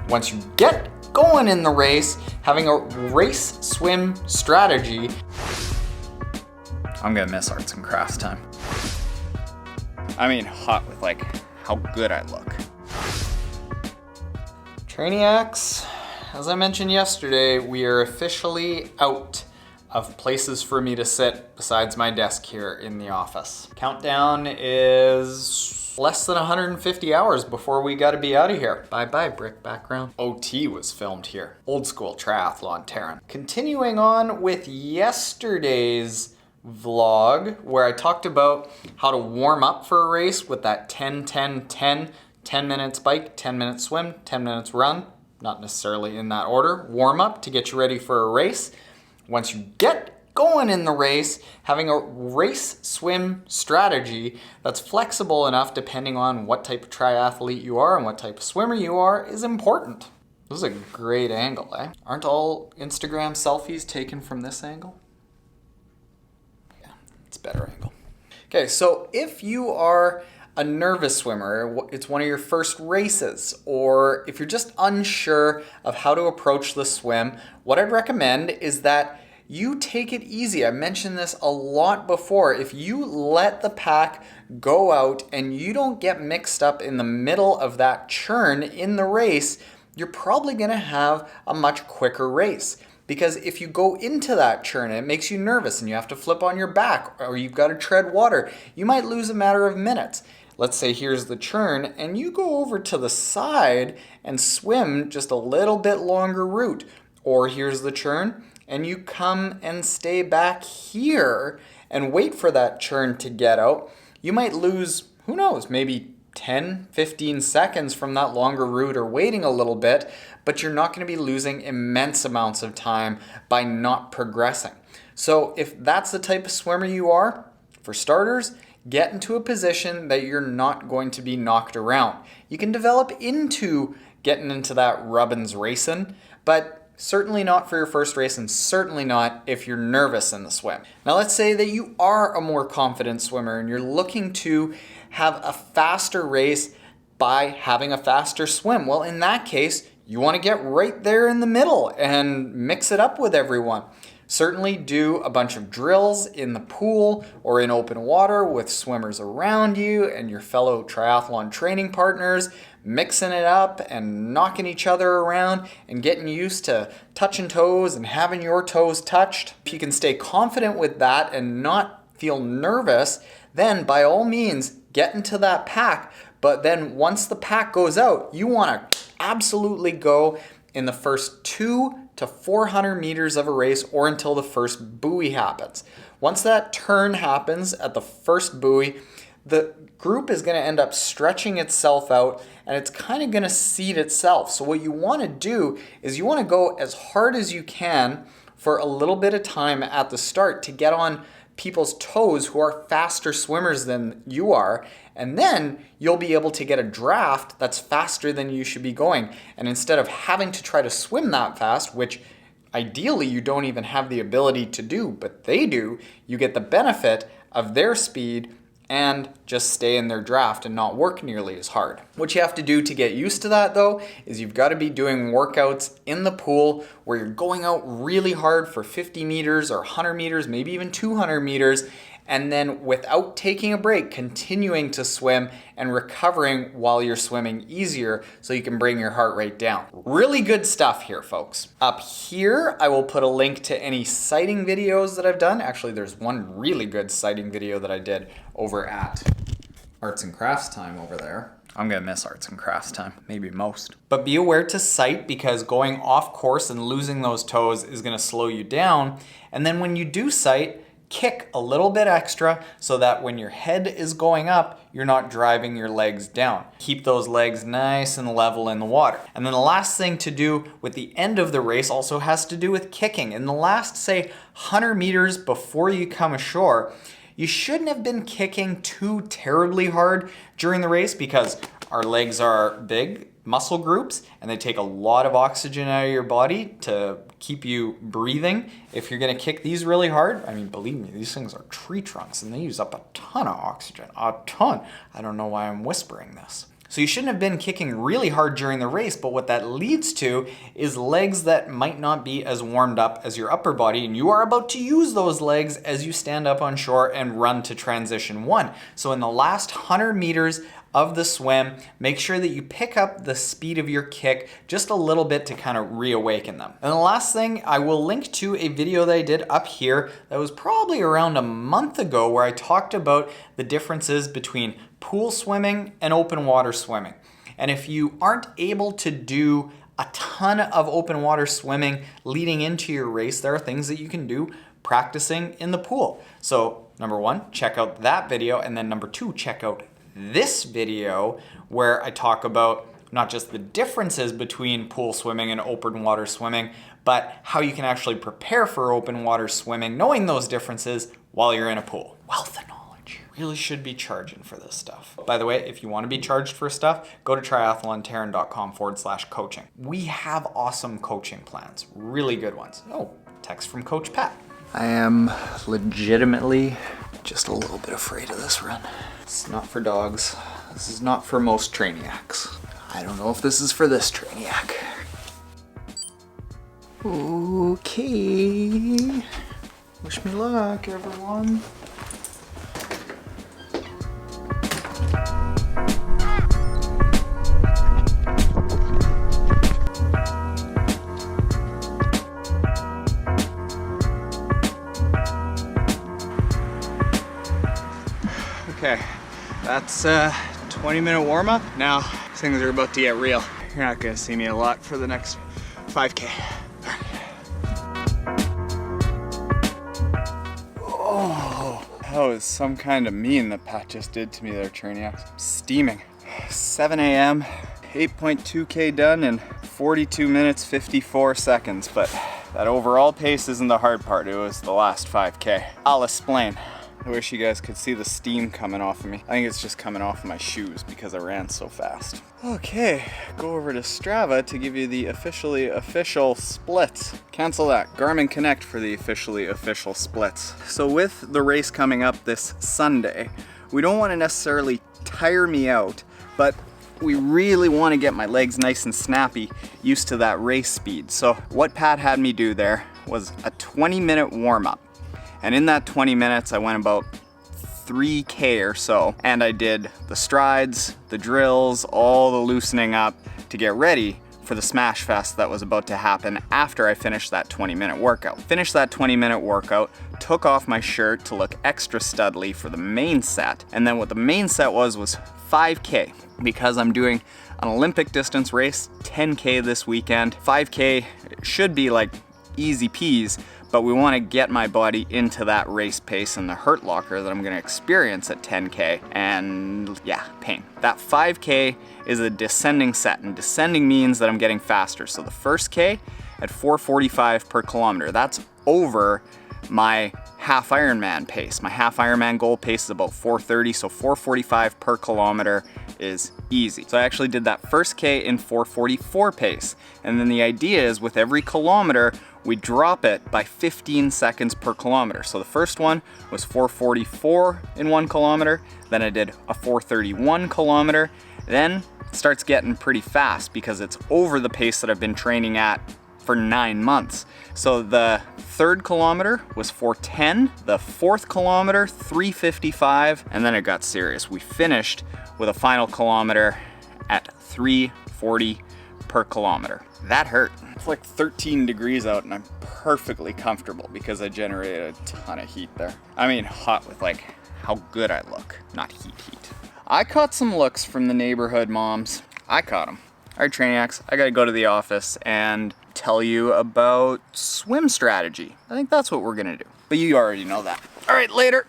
Once you get going in the race, having a race swim strategy. I'm gonna miss arts and crafts time. I mean, hot with like how good I look. Trainiacs, as I mentioned yesterday, we are officially out of places for me to sit besides my desk here in the office. Countdown is less than 150 hours before we gotta be out of here. Bye-bye, brick background. OT was filmed here. Old school Triathlon Taren. Continuing on with yesterday's vlog, where I talked about how to warm up for a race with that 10-10-10, 10 minutes bike, 10 minutes swim, 10 minutes run, not necessarily in that order. Warm up to get you ready for a race. Once you get going in the race, having a race swim strategy that's flexible enough depending on what type of triathlete you are and what type of swimmer you are is important. This is a great angle, eh? Aren't all Instagram selfies taken from this angle? Yeah, it's a better angle. Okay, so if you are a nervous swimmer, it's one of your first races, or if you're just unsure of how to approach the swim, what I'd recommend is that you take it easy. I mentioned this a lot before. If you let the pack go out and you don't get mixed up in the middle of that churn in the race, you're probably gonna have a much quicker race. Because if you go into that churn and it makes you nervous and you have to flip on your back or you've got to tread water, you might lose a matter of minutes. Let's say here's the churn and you go over to the side and swim just a little bit longer route. Or here's the churn and you come and stay back here and wait for that churn to get out. You might lose, who knows, maybe 10, 15 seconds from that longer route or waiting a little bit, but you're not going to be losing immense amounts of time by not progressing. So if that's the type of swimmer you are, for starters, get into a position that you're not going to be knocked around. You can develop into getting into that rubbins racing, but certainly not for your first race and certainly not if you're nervous in the swim. Now let's say that you are a more confident swimmer and you're looking to have a faster race by having a faster swim. Well, in that case, you want to get right there in the middle and mix it up with everyone. Certainly do a bunch of drills in the pool or in open water with swimmers around you and your fellow triathlon training partners, mixing it up and knocking each other around and getting used to touching toes and having your toes touched. If you can stay confident with that and not feel nervous, then by all means get into that pack. But then once the pack goes out, you want to absolutely go in the first 200 to 400 meters of a race or until the first buoy happens. Once that turn happens at the first buoy, the group is going to end up stretching itself out and it's kind of going to seat itself. So what you want to do is you want to go as hard as you can for a little bit of time at the start to get on people's toes who are faster swimmers than you are, and then you'll be able to get a draft that's faster than you should be going. And instead of having to try to swim that fast, which ideally you don't even have the ability to do, but they do, you get the benefit of their speed and just stay in their draft and not work nearly as hard. What you have to do to get used to that though, is you've got to be doing workouts in the pool where you're going out really hard for 50 meters or 100 meters, maybe even 200 meters, and then without taking a break, continuing to swim and recovering while you're swimming easier so you can bring your heart rate down. Really good stuff here, folks. Up here, I will put a link to any sighting videos that I've done. Actually, there's one really good sighting video that I did over at Arts and Crafts Time over there. I'm gonna miss arts and crafts time, maybe most. But be aware to sight because going off course and losing those toes is gonna slow you down. And then when you do sight, kick a little bit extra so that when your head is going up, you're not driving your legs down. Keep those legs nice and level in the water. And then the last thing to do with the end of the race also has to do with kicking. In the last, say, 100 meters before you come ashore, you shouldn't have been kicking too terribly hard during the race because our legs are big muscle groups and they take a lot of oxygen out of your body to keep you breathing. If you're gonna kick these really hard, I mean, believe me, these things are tree trunks and they use up a ton of oxygen, a ton. I don't know why I'm whispering this. So you shouldn't have been kicking really hard during the race, but what that leads to is legs that might not be as warmed up as your upper body, and you are about to use those legs as you stand up on shore and run to transition 1. So in the last 100 meters of the swim, make sure that you pick up the speed of your kick just a little bit to kind of reawaken them. And the last thing, I will link to a video that I did up here that was probably around a month ago where I talked about the differences between pool swimming and open water swimming. And if you aren't able to do a ton of open water swimming leading into your race, there are things that you can do practicing in the pool. So number 1, check out that video, and then number 2, check out this video where I talk about not just the differences between pool swimming and open water swimming, but how you can actually prepare for open water swimming, knowing those differences while you're in a pool. Wealth of knowledge. Really should be charging for this stuff. By the way, if you want to be charged for stuff, go to triathlontaren.com/coaching. We have awesome coaching plans, really good ones. Oh, text from Coach Pat. I am legitimately just a little bit afraid of this run. It's not for dogs. This is not for most trainiacs. I don't know if this is for this trainiac. Okay. Wish me luck, everyone. Okay, that's a 20-minute warm-up. Now things are about to get real. You're not gonna see me a lot for the next 5K. Oh, that was some kind of mean that Pat just did to me there, Trainiacs. I'm steaming. 7 a.m., 8.2K done in 42 minutes, 54 seconds, but that overall pace isn't the hard part. It was the last 5K. I'll explain. I wish you guys could see the steam coming off of me. I think it's just coming off of my shoes because I ran so fast. Okay, go over to Strava to give you the official splits. Cancel that. Garmin Connect for the official splits. So with the race coming up this Sunday, we don't want to necessarily tire me out, but we really want to get my legs nice and snappy, used to that race speed. So what Pat had me do there was a 20-minute warm-up. And in that 20 minutes, I went about 3K or so, and I did the strides, the drills, all the loosening up to get ready for the smash fest that was about to happen after I finished that 20-minute workout. Finished that 20-minute workout, took off my shirt to look extra studly for the main set, and then what the main set was 5K, because I'm doing an Olympic distance race, 10K this weekend. 5K should be like easy peas, but we want to get my body into that race pace and the hurt locker that I'm going to experience at 10K, and yeah, pain. That 5K is a descending set, and descending means that I'm getting faster. So the first K at 4:45 per kilometer, that's over my half-ironman pace. My half-ironman goal pace is about 4:30, so 4:45 per kilometer is easy. So I actually did that first K in 4:44 pace, and then the idea is with every kilometer, we drop it by 15 seconds per kilometer. So the first one was 4:44 in 1 kilometer, then I did a 4:31 kilometer, then it starts getting pretty fast because it's over the pace that I've been training at for 9 months. So the third kilometer was 4:10, the fourth kilometer 3:55, and then it got serious. We finished with a final kilometer at 3:40 per kilometer. That hurt. It's like 13 degrees out and I'm perfectly comfortable because I generated a ton of heat there. I mean hot with like how good I look, not heat. I caught some looks from the neighborhood moms. I caught them. All right, Trainiacs, I gotta go to the office and tell you about swim strategy. I think that's what we're gonna do. But you already know that. All right, later.